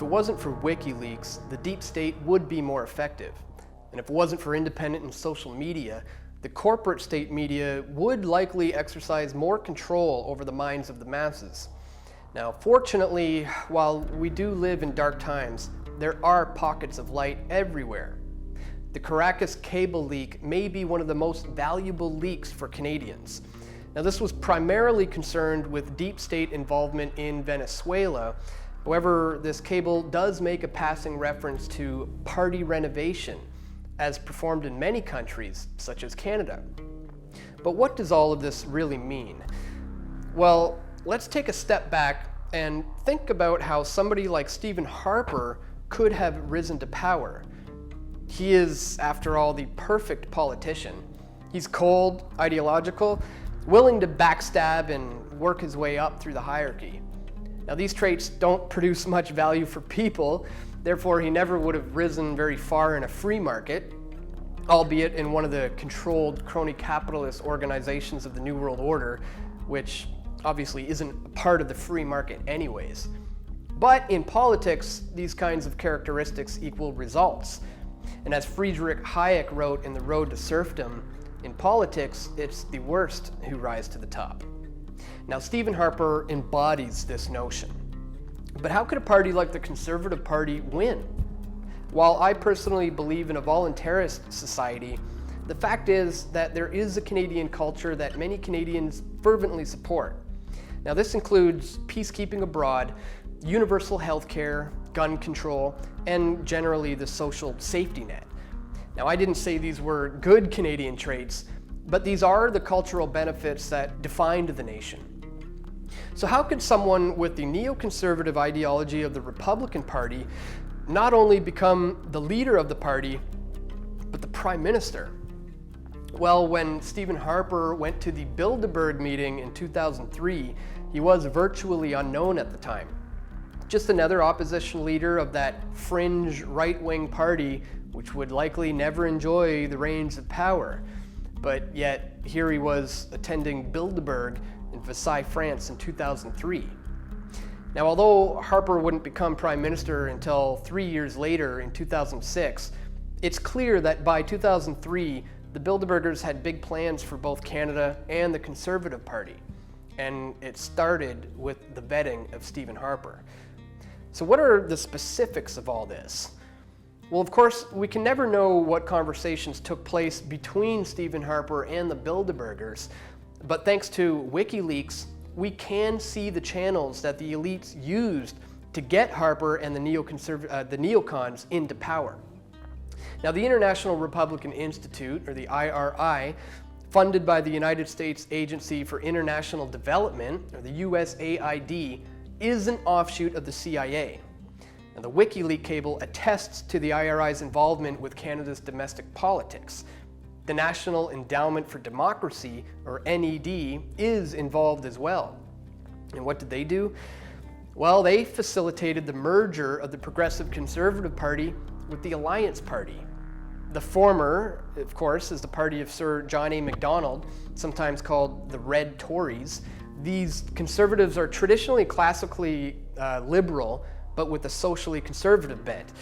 wasn't for WikiLeaks, the deep state would be more effective. And if it wasn't for independent and social media, the corporate state media would likely exercise more control over the minds of the masses. Now, fortunately, while we do live in dark times, there are pockets of light everywhere. The Caracas cable leak may be one of the most valuable leaks for Canadians. Now, this was primarily concerned with deep state involvement in Venezuela. However, this cable does make a passing reference to party renovation, as performed in many countries, such as Canada. But what does all of this really mean? Well, let's take a step back and think about how somebody like Stephen Harper could have risen to power. He is, after all, the perfect politician. He's cold, ideological, willing to backstab and work his way up through the hierarchy. Now, these traits don't produce much value for people, therefore he never would have risen very far in a free market, albeit in one of the controlled crony capitalist organizations of the New World Order, which obviously isn't a part of the free market anyways. But in politics, these kinds of characteristics equal results. And as Friedrich Hayek wrote in The Road to Serfdom, in politics, it's the worst who rise to the top. Now, Stephen Harper embodies this notion. But how could a party like the Conservative Party win? While I personally believe in a voluntarist society, the fact is that there is a Canadian culture that many Canadians fervently support. Now, this includes peacekeeping abroad, universal health care, gun control, and generally the social safety net. Now, I didn't say these were good Canadian traits, but these are the cultural benefits that defined the nation. So how could someone with the neoconservative ideology of the Republican Party not only become the leader of the party, but the Prime Minister? Well, when Stephen Harper went to the Bilderberg meeting in 2003, he was virtually unknown at the time. Just another opposition leader of that fringe right-wing party which would likely never enjoy the reins of power. But yet, here he was attending Bilderberg in Versailles, France in 2003. Now, although Harper wouldn't become Prime Minister until 3 years later in 2006, it's clear that by 2003, the Bilderbergers had big plans for both Canada and the Conservative Party. And it started with the vetting of Stephen Harper. So what are the specifics of all this? Well, of course, we can never know what conversations took place between Stephen Harper and the Bilderbergers, but thanks to WikiLeaks, we can see the channels that the elites used to get Harper and the neocons into power. Now, the International Republican Institute, or the IRI, funded by the United States Agency for International Development, or the USAID, is an offshoot of the CIA. And the WikiLeaks cable attests to the IRI's involvement with Canada's domestic politics. The National Endowment for Democracy, or NED, is involved as well. And what did they do? Well, they facilitated the merger of the Progressive Conservative Party with the Alliance Party. The former, of course, is the party of Sir John A. Macdonald, sometimes called the Red Tories. These conservatives are traditionally classically liberal, but with a socially conservative bent.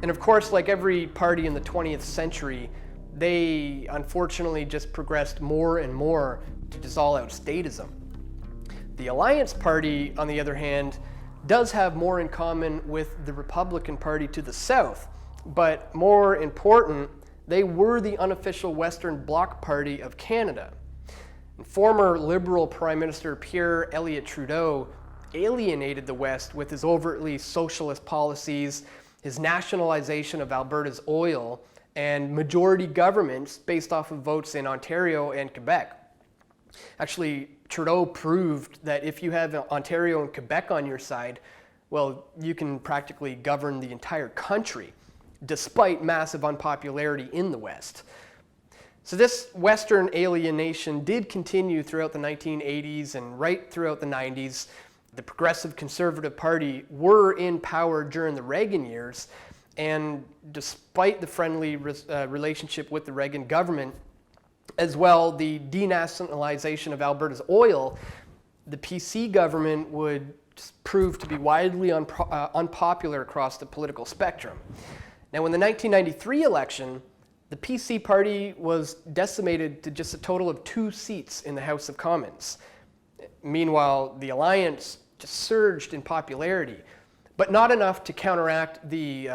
And of course, like every party in the 20th century, they unfortunately just progressed more and more to just all out statism. The Alliance Party, on the other hand, does have more in common with the Republican Party to the south, but more important, they were the unofficial Western Bloc Party of Canada. And former Liberal Prime Minister Pierre Elliott Trudeau alienated the West with his overtly socialist policies, his nationalization of Alberta's oil, and majority governments based off of votes in Ontario and Quebec. Actually, Trudeau proved that if you have Ontario and Quebec on your side, well, you can practically govern the entire country, despite massive unpopularity in the West. So this Western alienation did continue throughout the 1980s and right throughout the 90s. The Progressive Conservative Party were in power during the Reagan years, and despite the friendly relationship with the Reagan government, as well the denationalization of Alberta's oil, the PC government would just proved to be widely unpopular across the political spectrum. Now, in the 1993 election, the PC party was decimated to just a total of 2 seats in the House of Commons. Meanwhile, the Alliance just surged in popularity, but not enough to counteract the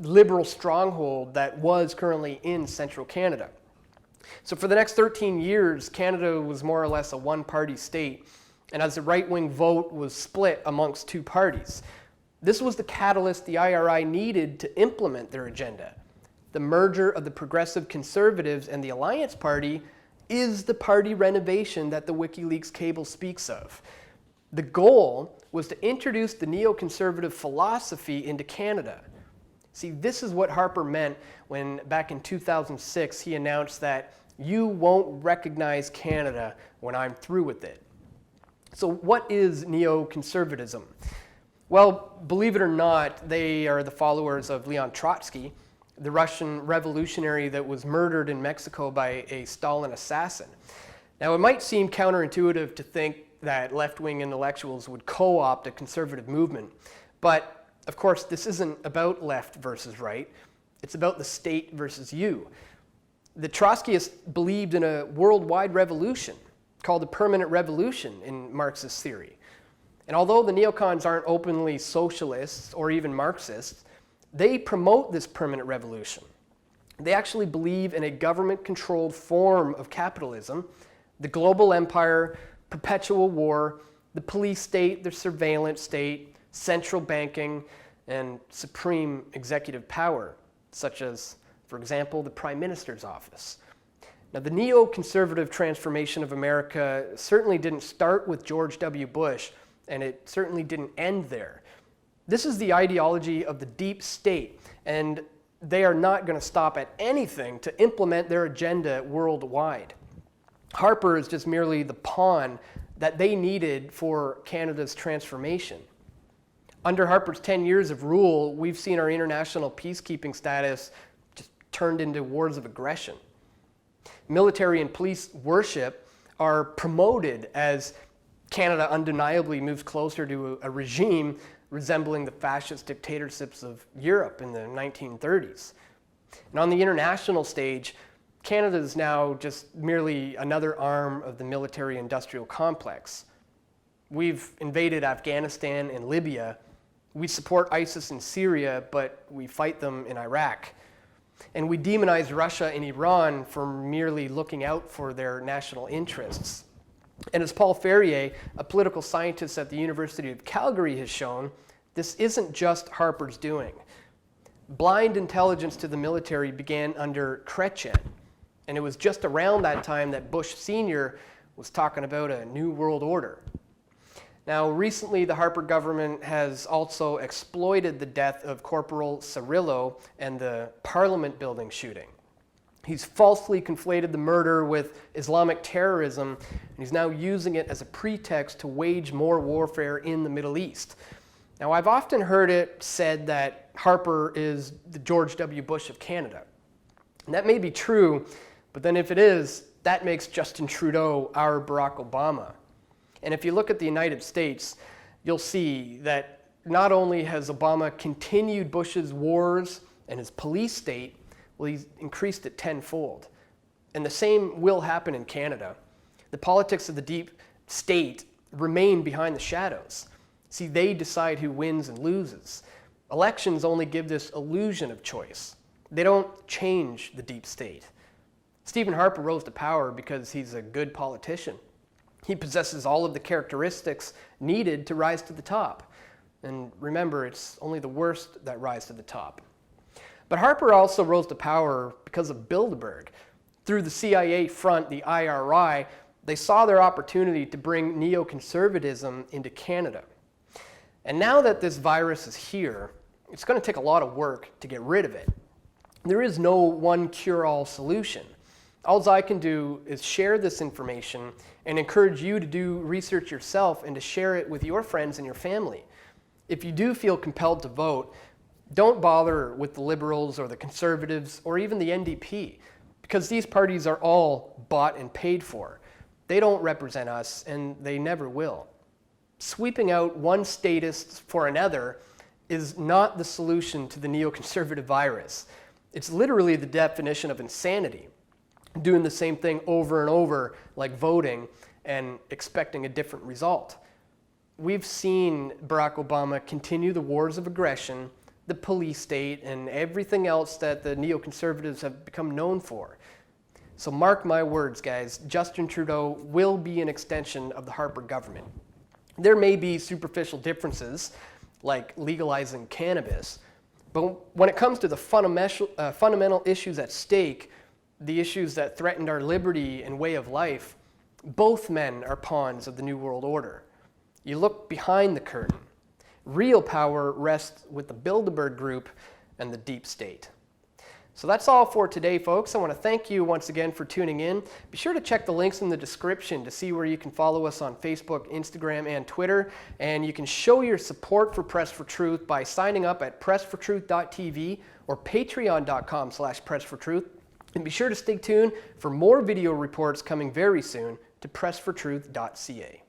liberal stronghold that was currently in central Canada. So for the next 13 years, Canada was more or less a one-party state, and as the right-wing vote was split amongst 2 parties. This was the catalyst the IRI needed to implement their agenda. The merger of the Progressive Conservatives and the Alliance Party is the party renovation that the WikiLeaks cable speaks of. The goal was to introduce the neoconservative philosophy into Canada. See, this is what Harper meant when back in 2006 he announced that you won't recognize Canada when I'm through with it. So what is neoconservatism? Well, believe it or not, they are the followers of Leon Trotsky, the Russian revolutionary that was murdered in Mexico by a Stalin assassin. Now, it might seem counterintuitive to think that left-wing intellectuals would co-opt a conservative movement, but of course, this isn't about left versus right. It's about the state versus you. The Trotskyists believed in a worldwide revolution called the permanent revolution in Marxist theory. And although the neocons aren't openly socialists or even Marxists, they promote this permanent revolution. They actually believe in a government-controlled form of capitalism, the global empire, perpetual war, the police state, the surveillance state, central banking, and supreme executive power, such as, for example, the Prime Minister's office. Now, the neoconservative transformation of America certainly didn't start with George W. Bush, and it certainly didn't end there. This is the ideology of the deep state, and they are not going to stop at anything to implement their agenda worldwide. Harper is just merely the pawn that they needed for Canada's transformation. Under Harper's 10 years of rule, we've seen our international peacekeeping status just turned into wars of aggression. Military and police worship are promoted as Canada undeniably moves closer to a regime resembling the fascist dictatorships of Europe in the 1930s. And on the international stage, Canada is now just merely another arm of the military-industrial complex. We've invaded Afghanistan and Libya. We support ISIS in Syria, but we fight them in Iraq. And we demonize Russia and Iran for merely looking out for their national interests. And as Paul Ferrier, a political scientist at the University of Calgary, has shown, this isn't just Harper's doing. Blind intelligence to the military began under Chrétien, and it was just around that time that Bush Sr. was talking about a new world order. Now, recently, the Harper government has also exploited the death of Corporal Cirillo and the Parliament building shooting. He's falsely conflated the murder with Islamic terrorism, and he's now using it as a pretext to wage more warfare in the Middle East. Now, I've often heard it said that Harper is the George W. Bush of Canada. And that may be true, but then if it is, that makes Justin Trudeau our Barack Obama. And if you look at the United States, you'll see that not only has Obama continued Bush's wars and his police state, well, he's increased it tenfold. And the same will happen in Canada. The politics of the deep state remain behind the shadows. See, they decide who wins and loses. Elections only give this illusion of choice. They don't change the deep state. Stephen Harper rose to power because he's a good politician. He possesses all of the characteristics needed to rise to the top. And remember, it's only the worst that rise to the top. But Harper also rose to power because of Bilderberg. Through the CIA front, the IRI, they saw their opportunity to bring neoconservatism into Canada. And now that this virus is here, it's going to take a lot of work to get rid of it. There is no one cure-all solution. All I can do is share this information and encourage you to do research yourself and to share it with your friends and your family. If you do feel compelled to vote, don't bother with the Liberals or the Conservatives or even the NDP, because these parties are all bought and paid for. They don't represent us, and they never will. Sweeping out one statist for another is not the solution to the neoconservative virus. It's literally the definition of insanity. Doing the same thing over and over, like voting, and expecting a different result. We've seen Barack Obama continue the wars of aggression, the police state, and everything else that the neoconservatives have become known for. So mark my words, guys, Justin Trudeau will be an extension of the Harper government. There may be superficial differences, like legalizing cannabis, but when it comes to the fundamental issues at stake, the issues that threatened our liberty and way of life, both men are pawns of the New World Order. You look behind the curtain. Real power rests with the Bilderberg Group and the deep state. So that's all for today, folks. I want to thank you once again for tuning in. Be sure to check the links in the description to see where you can follow us on Facebook, Instagram, and Twitter. And you can show your support for Press for Truth by signing up at pressfortruth.tv or patreon.com/pressfortruth. And be sure to stay tuned for more video reports coming very soon to pressfortruth.ca.